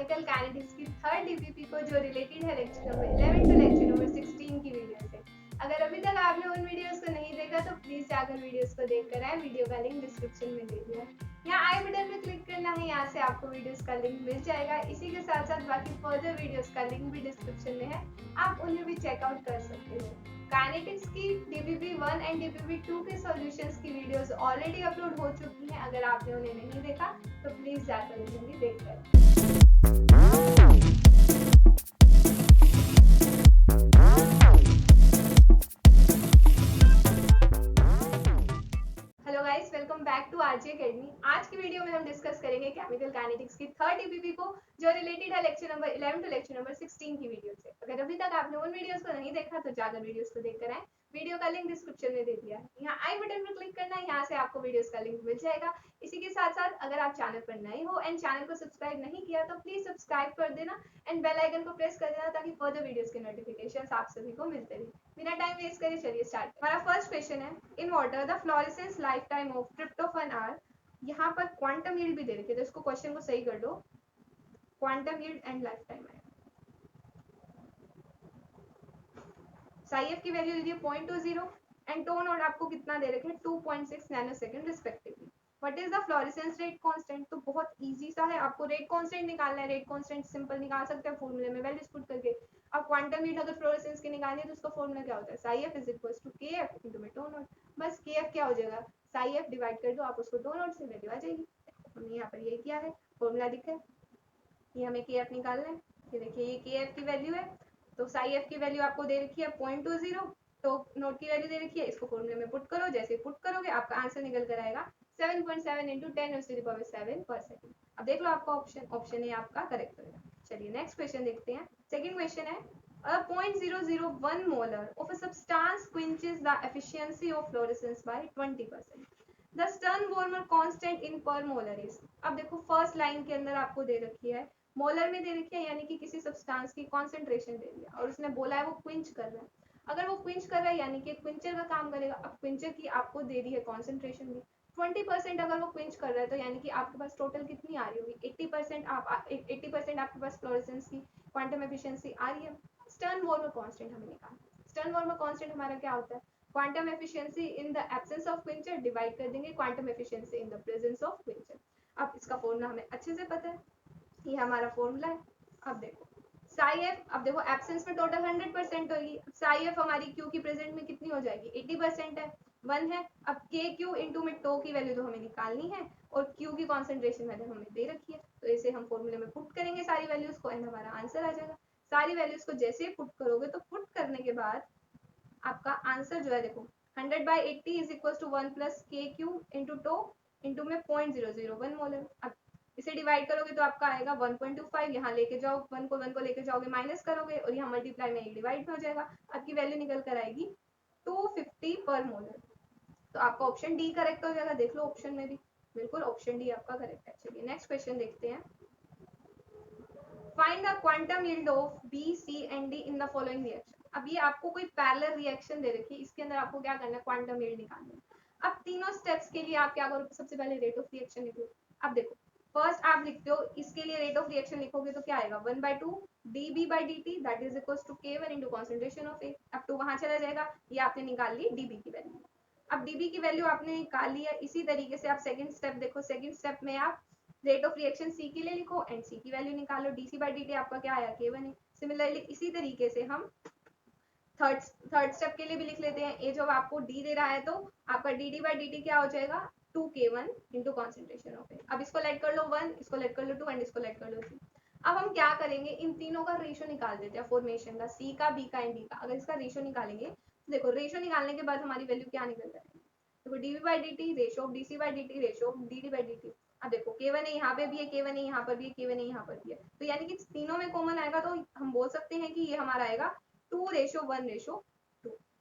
Chemical kinetics की third DPP को जो रिलेटेड है lecture number 11 to lecture number 16 की वीडियो से। अगर अभी तक आपने उन वीडियोस को नहीं देखा तो प्लीज जाकर वीडियोस को देख कर आए। वीडियो का लिंक डिस्क्रिप्शन में दे दिया है। यहाँ आई बटन पे क्लिक करना है, यहाँ से आपको वीडियोस का लिंक मिल जाएगा। इसी के साथ साथ बाकी फर्दर वीडियोस का लिंक भी डिस्क्रिप्शन में है, आप उन्हें भी चेकआउट कर सकते हो। काइनेटिक्स की डीपीपी 1 एंड डीपीपी 2 के सॉल्यूशंस की वीडियोस ऑलरेडी अपलोड हो चुकी हैं। अगर आपने उन्हें नहीं देखा तो प्लीज जाकर उन्हें भी देख लें। Hello guys, welcome back to RJ academy. आज की वीडियो में हम डिस्कस करेंगे केमिकल काइनेटिक्स की थर्ड डीपीपी को जो रिलेटेड है lecture number 11 to lecture number 16 की वीडियो से। अगर अभी तक आपने उन वीडियोस को नहीं देखा तो जाकर वीडियोस को देखकर आए। वीडियो का लिंक डिस्क्रिप्शन में दे दिया है। यहाँ आई बटन पर क्लिक करना है, यहाँ से आपको वीडियोस का लिंक मिल जाएगा। इसी के साथ साथ अगर आप चैनल पर नए हो एंड चैनल को सब्सक्राइब नहीं किया तो प्लीज सब्सक्राइब कर देना एंड बेल आइकन को प्रेस कर देना ताकि फर्दर वीडियोस के नोटिफिकेशंस आप सभी को मिलते रहे। बिना टाइम वेस्ट करे चलिए स्टार्ट। हमारा फर्स्ट क्वेश्चन है, in water the fluorescence life time of tryptophan are. यहाँ पर क्वांटम यील्ड भी दे रखी है, तो इसको क्वेश्चन को सही कर दो। Quantum yield and life time है। साई एफ की वैल्यू दीजिए 0.20 एंड टो नोड आपको कितना दे रखे हैं 2.6 nanosecond respectively. What is the fluorescence rate constant? तो बहुत इजी सा है, आपको रेट कांस्टेंट निकालना है। रेट कांस्टेंट सिंपल निकाल सकते हैं फॉर्मूले में वैल्यूज पुट करके। अब क्वांटम यील्ड अगर फ्लोरेसेंस की निकालनी है तो उसका फॉर्मूला क्या होता है? Psi F is equal to K F into में टो नोड। बस के एफ क्या हो जाएगा, साई एफ डिवाइड कर दो, आप उसको टो नोड से वैल्यू आ जाएगी। हमने यहाँ पर ये किया है, फॉर्मूला लिखा है, ये हमें के एफ निकालना है। ये देखिए ये के एफ की वैल्यू है, तो साई एफ की वैल्यू आपको दे रखी है 0.20, तो नोट की वैल्यू दे रखी है, इसको फॉर्मूले में पुट करो। जैसे पुट करोगे आपका आंसर निकल कर आएगा 7.7 इंटू 10⁻⁷ पर सेकंड। अब देख लो आपका ऑप्शन ए आपका करेक्ट होगा। चलिए नेक्स्ट क्वेश्चन देखते हैं। सेकंड क्वेश्चन है, 0.001 molar of a substance quenches the efficiency of fluorescence by 20%. The Stern-Warmer constant in per molar is। अब देखो फर्स्ट लाइन के अंदर आपको दे रखी है, मोलर में दे रखी है, यानी कि किसी सब्सटेंस की कॉन्सेंट्रेशन दे दिया और उसने बोला है वो क्विंच कर रहा है। अगर वो क्विंच कर रहा है यानी कि क्विंचर का काम करेगा। अब क्विंचर की आपको दे दी है कॉन्सेंट्रेशन भी 20%। अगर वो क्विंच कर रहा है तो यानी कि आपके पास टोटल कितनी आ रही होगी 80%। आप 80% आपके पास फ्लोरेसेंस की क्वांटम एफिशिएंसी आ रही है। स्टर्न वॉर्मर कांस्टेंट हमें निकालना। स्टर्न वॉर्मर कांस्टेंट हमारा क्या होता है? Quantum efficiency in the absence of quencher divide कर देंगे quantum efficiency in the presence of quencher. अब इसका फॉर्मूला हमें अच्छे से पता है, ये हमारा फॉर्मूला है। अब देखो साई एफ, अब देखो एब्सेंस में टोटल 100% होगी। साई एफ हमारी क्यू की प्रेजेंट में कितनी हो जाएगी 80% है, 1 है। अब के क्यू इंटू में टो की वैल्यू तो हमें निकालनी है और क्यू की कॉन्सेंट्रेशन वैल्यू हमें दे रखी है, तो इसे हम फॉर्मूले में पुट करेंगे सारी वैल्यूज को एंड हमारा आंसर आ जाएगा। सारी वैल्यूज को जैसे पुट करोगे तो पुट करने के बाद आपका आंसर जो है देखो 100/80 इज इक्वल टू 1 प्लस के क्यू इंटू टो इंटू में 0.001 मोलर। अब इसे डिवाइड करोगे तो आपका आएगा 1.25। यहाँ लेके जाओ 1 को लेके जाओगे माइनस करोगे और यहाँ मल्टीप्लाई में डिवाइड में हो जाएगा। आपकी वैल्यू निकल कर आएगी 250 पर मोलर। तो आपका ऑप्शन डी करेक्ट हो जाएगा। देख लो ऑप्शन में भी बिल्कुल ऑप्शन डी आपका करेक्ट है। चलिए नेक्स्ट क्वेश्चन देखते हैं। Find the quantum yield of B C and D in the following reaction. अब ये आपको कोई पैरेलल रिएक्शन दे रखी है, इसके अंदर आपको क्या करना है क्वांटम यील्ड निकालना है। अब तीनों स्टेप्स के लिए आप क्या करो, सबसे पहले रेट ऑफ रिएक्शन लिखो। अब देखो फर्स्ट आप लिखते हो, इसके लिए रेट ऑफ रिएक्शन लिखोगे तो क्या आएगा 1/2 dB/dt that is equal to K1 into concentration of A। अब तो वहां चला जाएगा, ये आपने निकाल ली dB की वैल्यू। अब dB की वैल्यू आपने निकाल ली है। इसी तरीके से आप सेकंड स्टेप देखो, सेकंड स्टेप में आप रेट ऑफ रिएक्शन सी के लिए लिखो एंड सी की वैल्यू निकालो। dC/dt आपका क्या आया K1 है। सिमिलरली इसी तरीके से हम थर्ड स्टेप के लिए भी लिख लेते हैं। ए जब आपको डी दे रहा है तो आपका dd/dt क्या हो जाएगा 2K1 into concentration of a. अब इसको लेट कर लो 1, इसको लेट कर लो 2 एंड इसको लेट कर लो 3। अब हम क्या करेंगे, इन तीनों का रेशियो निकाल देते हैं फॉर्मेशन का, सी का, बी का एंड डी का। अगर इसका रेशियो निकालेंगे तो देखो रेशियो निकालने के बाद हमारी वैल्यू क्या निकल जाएगी, देखो dV/dt ratio of dC/dt ratio of dd/dt। अब देखो K1 है यहाँ पे भी है, K1 है यहाँ पर भी है, K1 है यहाँ पर भी है, तो यानी कि तीनों में कॉमन आएगा तो हम बोल सकते हैं कि ये हमारा आएगा 2:1:2।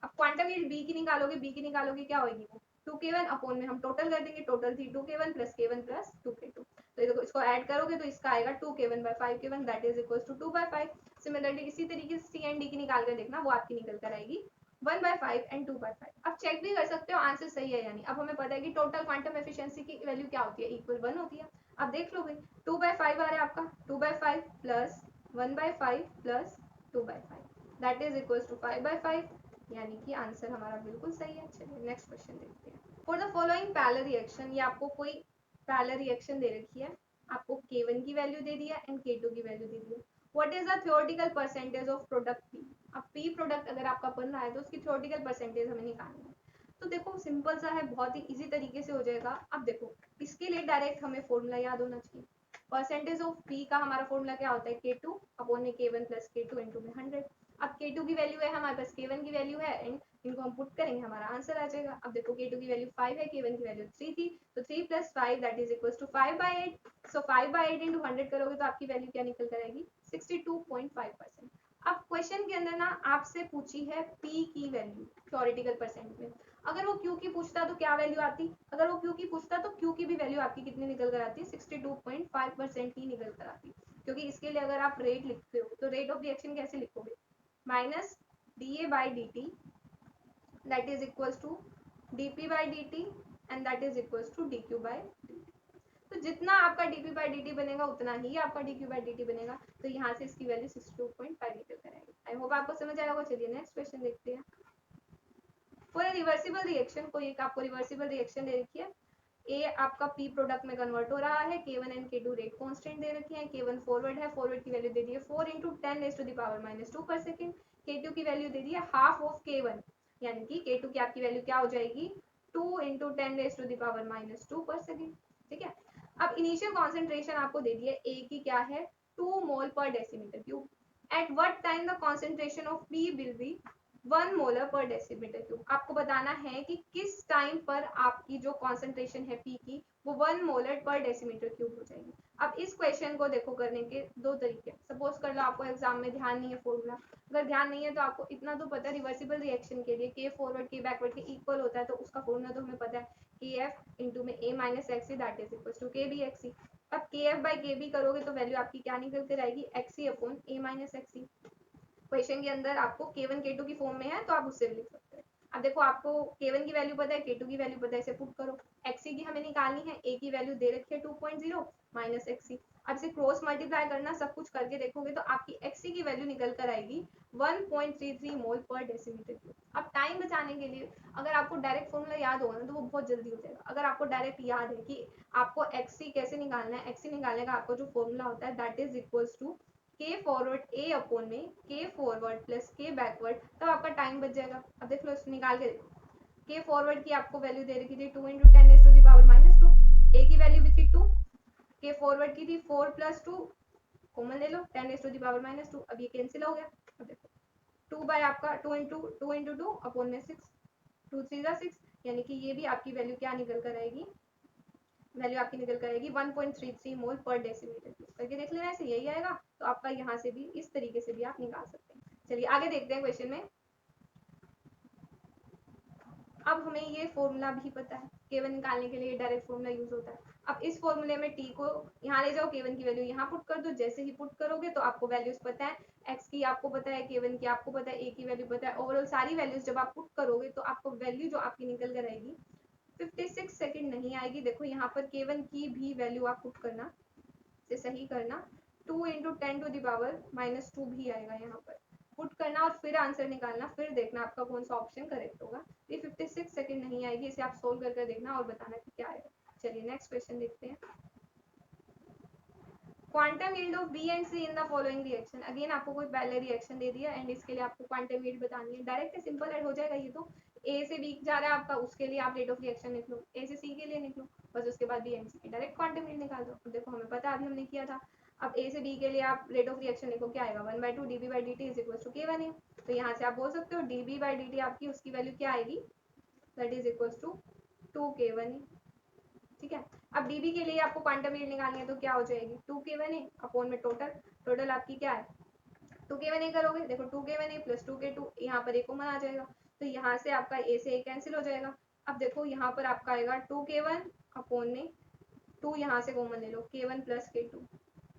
अब क्वांटम यील्ड बी की निकालोगे, बी की निकालोगे क्या होगी वो 2K1 अपॉन में हम टोटल कर देंगे, टोटल थी 2K1 plus K1 plus 2K2। तो देखो इसको ऐड करोगे तो इसका आएगा 2K1/5K1 that is equal to 2/5। Similarly इसी तरीके से सी एंड डी की निकाल कर देखना, वो आपकी निकल कर आएगी 1/5 एंड 2/5। अब चेक भी कर सकते हो आंसर सही है यानी। अब हमें पता है कि टोटल क्वांटम एफिशिएंसी की वैल्यू क्या होती है, इक्वल 1 होती है। अब देख लो भाई 2/5 आ रहा है आपका 2/5 plus 1/5 plus 2/5 that is equal to 5/5, यानी कि आंसर हमारा बिल्कुल सही है। चलिए नेक्स्ट क्वेश्चन देखते हैं। For the following parallel reaction, ये आपको कोई पैरेलल रिएक्शन दे रखी है, आपको K1 की वैल्यू दे दिया एंड K2 की वैल्यू दे दी है। What is the theoretical percentage of product P? अब P प्रोडक्ट अगर आपका बन रहा है तो उसकी थ्योरेटिकल परसेंटेज हमें निकालनी है। तो देखो सिंपल सा है, बहुत ही इजी तरीके से हो जाएगा। अब देखो इसके लिए डायरेक्ट हमें फॉर्मूला याद होना चाहिए। परसेंटेज ऑफ पी का हमारा फॉर्मूला क्या होता है, K2 अपॉन में K1 प्लस K2 इंटू में 100। अब K2 की वैल्यू है हमारे पास, K1 की वैल्यू है, एंड इनको हम पुट करेंगे हमारा आंसर आ जाएगा। अब देखो K2 की वैल्यू 5 है, K1 की वैल्यू 3 थी, तो 3 plus 5 that is equal to 5/8। So 5/8 into 100 करोगे तो आपकी वैल्यू क्या निकल कर आएगी, 62.5%। अब क्वेश्चन के अंदर ना आपसे पूछी है P की वैल्यू थ्योरेटिकल परसेंट में। अगर वो Q की पूछता तो क्या वैल्यू आती, अगर वो Q की पूछता तो Q की भी वैल्यू आपकी कितनी निकल कर आती, 62.5% ही निकल कर आती। क्योंकि इसके लिए अगर आप रेट लिखते हो तो रेट ऑफ रिएक्शन कैसे लिखोगे, minus DA by dt that is equals to dp by dt and that is equals to dq by dt। तो जितना आपका dp by dt बनेगा उतना ही आपका dq by dt बनेगा। तो यहाँ से इसकी वैल्यू 62.5 निकल कर आएगी। आई होप आपको समझ आया होगा। चलिए नेक्स्ट क्वेश्चन देखते हैं। फॉर रिवर्सिबल रिएक्शन, कोई एक आपको रिवर्सिबल रिएक्शन दे रखी है, ए आपका पी प्रोडक्ट में कन्वर्ट हो रहा है, K1 and K2 rate constant दे रखे हैं, K1 फॉरवर्ड है, फॉरवर्ड की वैल्यू दे दी है 4 इंटू 10⁻⁻² पर सेकेंड, K2 की वैल्यू दे दी है हाफ ऑफ K1, यानी कि K2 की आपकी वैल्यू क्या हो जाएगी 2 इंटू 10⁻⁻² पर सेकेंड। ठीक है, अब इनिशियल कॉन्सेंट्रेशन आपको दे दी है ए की क्या है 2 मोल पर decimetre cube. At what time the concentration of P will be 1 molar पर डेसीमीटर क्यूब। आपको बताना है कि किस टाइम पर आपकी जो कॉन्सेंट्रेशन है पी की वो 1 मोलर पर डेसीमीटर क्यूब हो जाएगी। अब इस क्वेश्चन को देखो करने के दो तरीके। सपोज कर लो आपको एग्जाम में ध्यान नहीं है फॉर्मूला, अगर ध्यान नहीं है तो आपको इतना तो पता है रिवर्सिबल रिएक्शन के लिए के फॉरवर्ड के बैकवर्ड के इक्वल होता है, तो उसका फॉर्मूला तो हमें पता है के एफ इंटू में a minus x that is equal to k b x. अब के एफ बाई के बी करोगे तो वैल्यू आपकी क्या निकल कर आएगी, एक्सी अपॉन ए माइनस एक्सी। क्वेश्चन के अंदर आपको K1 K2 की फॉर्म में है तो आप उससे भी लिख सकते हैं। अब देखो आपको K1 की वैल्यू पता है, K2 की वैल्यू पता है, इसे पुट करो। XC की हमें निकालनी है, A की वैल्यू दे रखी है 2.0 माइनस XC। अब इसे क्रॉस मल्टीप्लाई करना, सब कुछ करके देखोगे तो आपकी XC की वैल्यू निकल कर आएगी 1.33 मोल पर डेसीमीटर क्यूब। अब टाइम बचाने के लिए अगर आपको डायरेक्ट फॉर्मूला याद होगा ना तो वो बहुत जल्दी हो जाएगा। अगर आपको डायरेक्ट याद है कि आपको XC कैसे निकालना है, XC निकालने का आपको जो फॉर्मूला होता है दैट इज इक्वल्स टू के फॉरवर्ड ए अपॉन में के फॉरवर्ड प्लस के बैकवर्ड, तब आपका टाइम बच जाएगा। अब देख लो इसको निकाल के देखो, के फॉरवर्ड की आपको वैल्यू दे रखी थी 2 इंटू 10⁻², ए की वैल्यू भी थी 2, के फॉरवर्ड की थी 4 प्लस 2, कॉमन ले लो 10⁻²। अब ये कैंसिल हो गया। अब देखो 2 बाय आपका 2 इंटू 2 अपॉन में 6, 2 3 6, यानी कि ये भी आपकी वैल्यू क्या निकल कर आएगी, वैल्यू आपकी निकल कर आएगी 1.33 मोल पर डेसीमीटर क्यूब। करके देख लेना, ऐसे यही आएगा। तो आपका यहाँ से भी इस तरीके से भी आप निकाल सकते हैं। चलिए आगे देखते हैं क्वेश्चन में। अब हमें ये फॉर्मूला भी पता है, K1 निकालने के लिए डायरेक्ट फॉर्मूला यूज होता है। अब इस फॉर्मूले में T को यहाँ ले जाओ, K1 की वैल्यू यहाँ पुट कर दो। जैसे ही पुट करोगे तो आपको वैल्यूज पता है, X की आपको पता है, K1 की आपको पता है, A की वैल्यू पता है। ओवरऑल सारी वैल्यूज जब आप पुट करोगे तो आपको वैल्यू जो आपकी निकल कर आएगी 56 सेकंड नहीं आएगी। देखो यहाँ पर K1 की भी वैल्यू आप पुट करना, से सही करना, 2 इंटू 10⁻⁻² भी आएगा यहाँ पर, पुट करना और फिर आंसर निकालना, फिर देखना आपका कौन सा ऑप्शन करेक्ट होगा। ये 56 सेकंड नहीं आएगी, इसे आप सोल्व करके देखना और बताना कि क्या आएगा। चलिए नेक्स्ट क्वेश्चन देखते हैं। Quantum yield of B and C in the following reaction. Again आपको कोई पहले रिएक्शन दे दिया एंड इसके लिए आपको क्वांटम यील्ड बतानी है। डायरेक्ट सिंपल ऐड हो जाएगा ये तो। ए से बी जा रहा है आपका, उसके लिए आप रेट ऑफ रिएक्शन लिख लो, ए से सी के लिए लिख लो, बस उसके बाद बी एंड सी की डायरेक्ट क्वांटम यील्ड निकाल दो। देखो हमें पता है, अभी हमने किया था। अब ए से बी के लिए आप रेट ऑफ रिएक्शन लिखो, क्या आएगा 1/2 dB by dt is equal to K1 है। तो यहाँ से आप बोल सकते हो dB by dt आपकी उसकी वैल्यू क्या आएगी, that is equal to 2K1। ठीक है, अब dB के लिए आपको क्वांटम यील्ड निकालनी है तो क्या हो जाएगी 2K1 अपॉन में टोटल, टोटल आपकी क्या है 2K1 करोगे, देखो 2K1 प्लस 2K2, यहाँ पर एक कॉमन आ जाएगा तो यहाँ से आपका ए से ए कैंसिल हो जाएगा। अब देखो यहाँ पर आपका आएगा 2K1 अपॉन में 2, यहाँ से कॉमन ले लो K1 प्लस K2,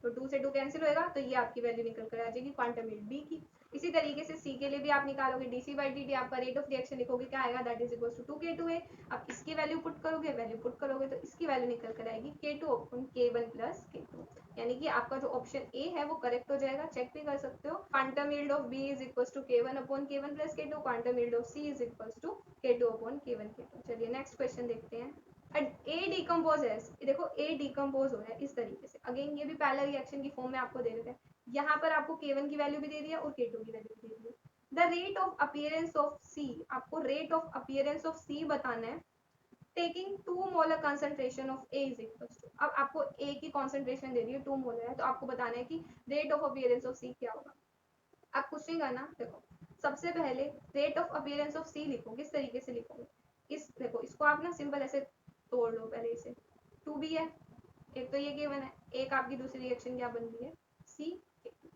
तो 2 से 2 कैंसिल होएगा तो ये आपकी वैल्यू निकल कर आ जाएगी क्वांटम यील्ड बी की। इसी तरीके से सी के लिए भी आप निकालोगे, डी बाई डी टी आपका रेट ऑफ रिएक्शन लिखोगे क्या आएगा, that is equal to 2K2A। अब इसकी वैल्यू पुट करोगे, तो इसकी वैल्यू निकल कर आएगी K2 upon K1 plus K2, यानी कि आपका जो ऑप्शन ए है वो करेक्ट हो जाएगा। चेक भी कर सकते हो। Quantum yield of B is equal to K1 upon K1 plus K2, quantum yield of C is equal to K2 upon K1 K2। चलिए नेक्स्ट क्वेश्चन देखते हैं। ए डिकम्पोज है, देखो ए डिकम्पोज हो रहा है इस तरीके से। अगेन ये भी पैरेलल रिएक्शन की फॉर्म में आपको दे रखा है। यहाँ पर आपको K1 की वैल्यू भी दे दिया और K2 की वैल्यू भी दे दी है। The rate of appearance of c, आपको rate of appearance of c बताना है taking 2 molar concentration of a is equal to. अब आपको ए की कॉन्सेंट्रेशन दे दी है 2 मोलर है, तो आपको बताना है कि रेट ऑफ अपीयरेंस ऑफ सी क्या होगा। आप कुछ नहीं करना, देखो सबसे पहले रेट ऑफ अपीयरेंस ऑफ सी लिखो। किस तरीके से लिखोगे, इस देखो इसको आप ना सिंपल ऐसे तोड़ लो पहले इसे। 2 भी है, एक तो ये K1 है, एक आपकी दूसरी रिएक्शन क्या बन रही है C K2।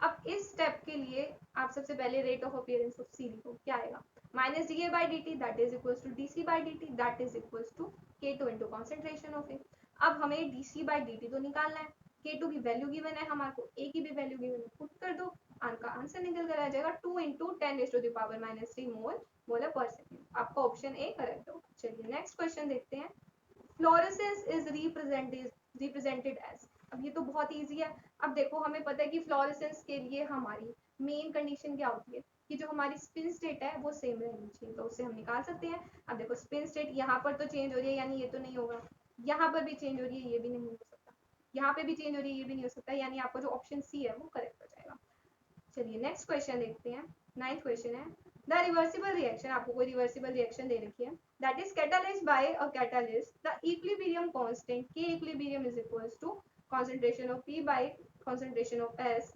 अब इस स्टेप के लिए आप सबसे पहले rate of appearance of C लिखो, क्या आएगा minus DA by d t that is equal to DC by d t that is equal to K2 into concentration of a. अब हमें DC बाई डी टी तो निकालना है, K2 की value given है हमारे को, A की भी वैल्यू गिवन है, पुट कर दो, आपका आंसर निकल कर आ जाएगा 2 इंटू 10⁻³ मोलर पर सेकेंड। आपका ऑप्शन ए करेक्ट होगा। चलिए नेक्स्ट क्वेश्चन देखते हैं। फ्लोरेसेंस इज रिप्रेजेंटेड एज, अब ये तो बहुत इजी है। अब देखो हमें पता है कि फ्लोरेसेंस के लिए हमारी मेन कंडीशन क्या होती है कि जो हमारी स्पिन स्टेट है वो सेम रहनी चाहिए, तो उससे हम निकाल सकते हैं। अब देखो स्पिन स्टेट यहाँ पर तो चेंज हो रही है, यानी ये तो नहीं होगा, यहाँ पर भी चेंज हो रही है, ये भी नहीं हो सकता, यहाँ पे भी चेंज हो रही है, ये भी नहीं हो सकता, यानी आपका जो ऑप्शन सी है वो करेक्ट हो जाएगा। चलिए नेक्स्ट क्वेश्चन देखते हैं। 9th क्वेश्चन है द रिवर्सिबल रिएक्शन, आपको कोई रिवर्सिबल रिएक्शन दे रखी है, that is catalysed by a catalyst, the equilibrium constant K equilibrium is equals to concentration of P by concentration of S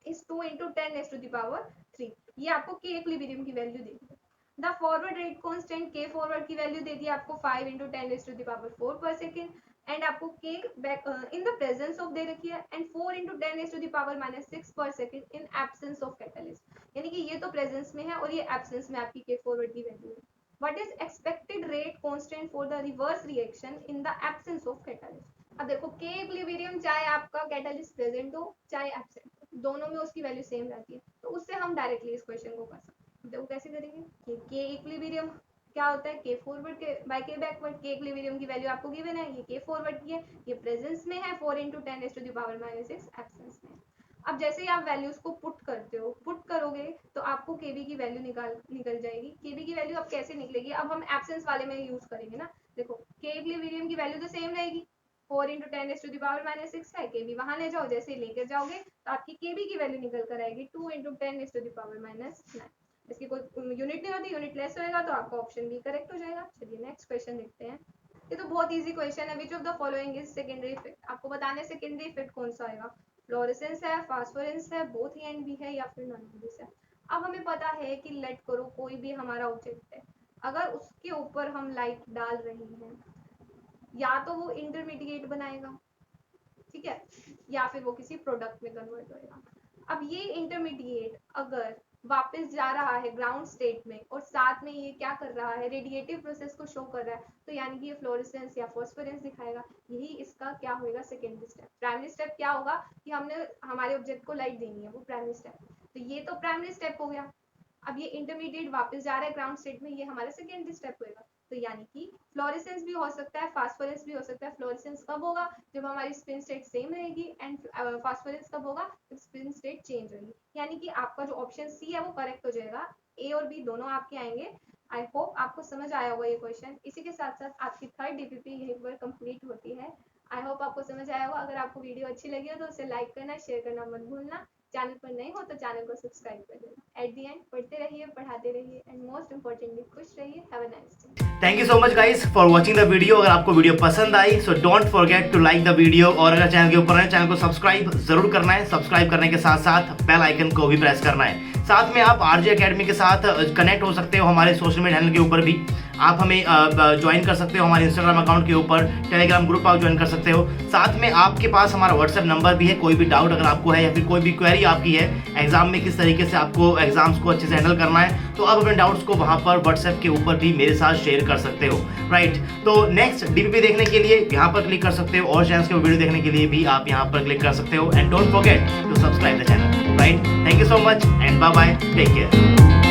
is 2 into 10⁻³ ये आपको K इक्विलिब्रियम की value दे दी है। The forward rate constant K forward की value दे दी आपको 5 into 10⁻⁴ पर सेकेंड, एंड आपको K back in the presence of दे रखी है, and 4 into 10⁻⁻6 per second in absence of catalyst, यानी कि ये तो प्रेजेंस में है और ये एब्सेंस में आपकी K फॉरवर्ड की वैल्यू है। What is expected rate constant for the reverse reaction in the absence of catalyst. अब देखो K इक्विलिब्रियम चाहे आपका कैटलिस्ट प्रेजेंट हो चाहे एब्सेंट हो, दोनों में उसकी वैल्यू सेम रहती है, तो उससे हम डायरेक्टली इस क्वेश्चन को कर सकते हैं। देखो कैसे करेंगे कि K इक्विलिब्रियम क्या होता है, K फॉरवर्ड के by K backward. K equilibrium की वैल्यू आपको गिवन है, ये K फॉरवर्ड की है, ये प्रेजेंस में है, 4 into 10⁻⁻6 एब्सेंस में। अब जैसे ही आप वैल्यूज को पुट करते हो, पुट करोगे तो आपको KB की वैल्यू निकल जाएगी। KB की वैल्यू अब कैसे निकलेगी, अब हम एब्सेंस वाले में यूज करेंगे ना। देखो K इक्विलिब्रियम की वैल्यू तो सेम रहेगी, 4 into 10⁻⁻6 है, KB वहां ले जाओ, जैसे ही लेकर जाओगे तो आपकी KB की वैल्यू निकल कर आएगी 2 into 10⁻⁹। इसकी कोई यूनिट नहीं होती, यूनिट लेस होएगा तो आपका ऑप्शन बी करेक्ट हो जाएगा। चलिए नेक्स्ट क्वेश्चन देखते हैं। ये तो बहुत इजी क्वेश्चन है। Which of the following is secondary effect, आपको बताना है सेकेंडरी इफेक्ट कौन सा आएगा, फ्लोरेसेंस है, फास्फोरेंस है, बोथ ए एंड बी है, या फिर नॉन ऑफ दिस है। अब हमें पता है कि लेट करो कोई भी हमारा ऑब्जेक्ट है, अगर उसके ऊपर हम लाइट डाल रहे हैं, या तो वो इंटरमीडिएट बनाएगा, ठीक है, या फिर वो किसी प्रोडक्ट में कन्वर्ट होएगा। अब ये इंटरमीडिएट अगर वापस जा रहा है ग्राउंड स्टेट में और साथ में ये क्या कर रहा है, रेडिएटिव प्रोसेस को शो कर रहा है, तो यानी कि ये फ्लोरेसेंस या फॉस्फोरेंस दिखाएगा। यही इसका क्या होगा सेकेंडरी स्टेप। प्राइमरी स्टेप क्या होगा कि हमने हमारे ऑब्जेक्ट को लाइट देनी है, वो प्राइमरी स्टेप, तो ये तो प्राइमरी स्टेप हो गया। अब ये इंटरमीडिएट वापस जा रहा है ग्राउंड स्टेट में, ये हमारा सेकेंडरी स्टेप होगा। तो यानी कि फ्लोरेसेंस भी हो सकता है, फास्फोरेंस भी हो सकता है। फ्लोरेसेंस कब होगा, जब हमारी स्पिन स्टेट सेम रहेगी, एंड फास्फोरेंस कब होगा, जब स्पिन स्टेट चेंज होगी। यानी कि आपका जो ऑप्शन सी है वो करेक्ट हो जाएगा। ए और बी दोनों आपके आएंगे। आई होप आपको समझ आया होगा ये क्वेश्चन। इसी के साथ साथ आपकी थर्ड डीपीपी यहीं पर कंप्लीट होती है। आई होप आपको समझ आया होगा। अगर आपको वीडियो अच्छी लगी हो तो उसे लाइक करना, शेयर करना मत भूलना। चैनल पर नए हो तो चैनल को सब्सक्राइब कर देना। एट द एंड पढ़ते रहिए, पढ़ाते रहिए, एंड मोस्ट इंपॉर्टेंटली खुश रहिए। Have a nice day. Thank you so much guys for watching the video. अगर आपको वीडियो पसंद आई so don't forget to like the video, और अगर चैनल के ऊपर है चैनल को सब्सक्राइब जरूर करना है। सब्सक्राइब करने के साथ साथ बेल आइकन को भी प्रेस करना है। साथ में आप आरजे एकेडमी के साथ कनेक्ट हो सकते हो हमारे सोशल मीडिया हैंडल के ऊपर भी। आप हमें ज्वाइन कर सकते हो हमारे इंस्टाग्राम अकाउंट के ऊपर, टेलीग्राम ग्रुप आप ज्वाइन कर सकते हो। साथ में आपके पास हमारा व्हाट्सएप नंबर भी है, कोई भी डाउट अगर आपको है या फिर कोई भी क्वेरी आपकी है एग्जाम में किस तरीके से आपको एग्जाम्स को अच्छे से हैंडल करना है, तो आप अपने डाउट्स को वहां पर व्हाट्सएप के ऊपर भी मेरे साथ शेयर कर सकते हो, राइट। तो नेक्स्ट डीपीपी देखने के लिए यहाँ पर क्लिक कर सकते हो और चैनल के वीडियो देखने के लिए भी आप यहाँ पर क्लिक कर सकते हो। And don't forget to subscribe the channel, right. Thank you so much and bye bye, take care.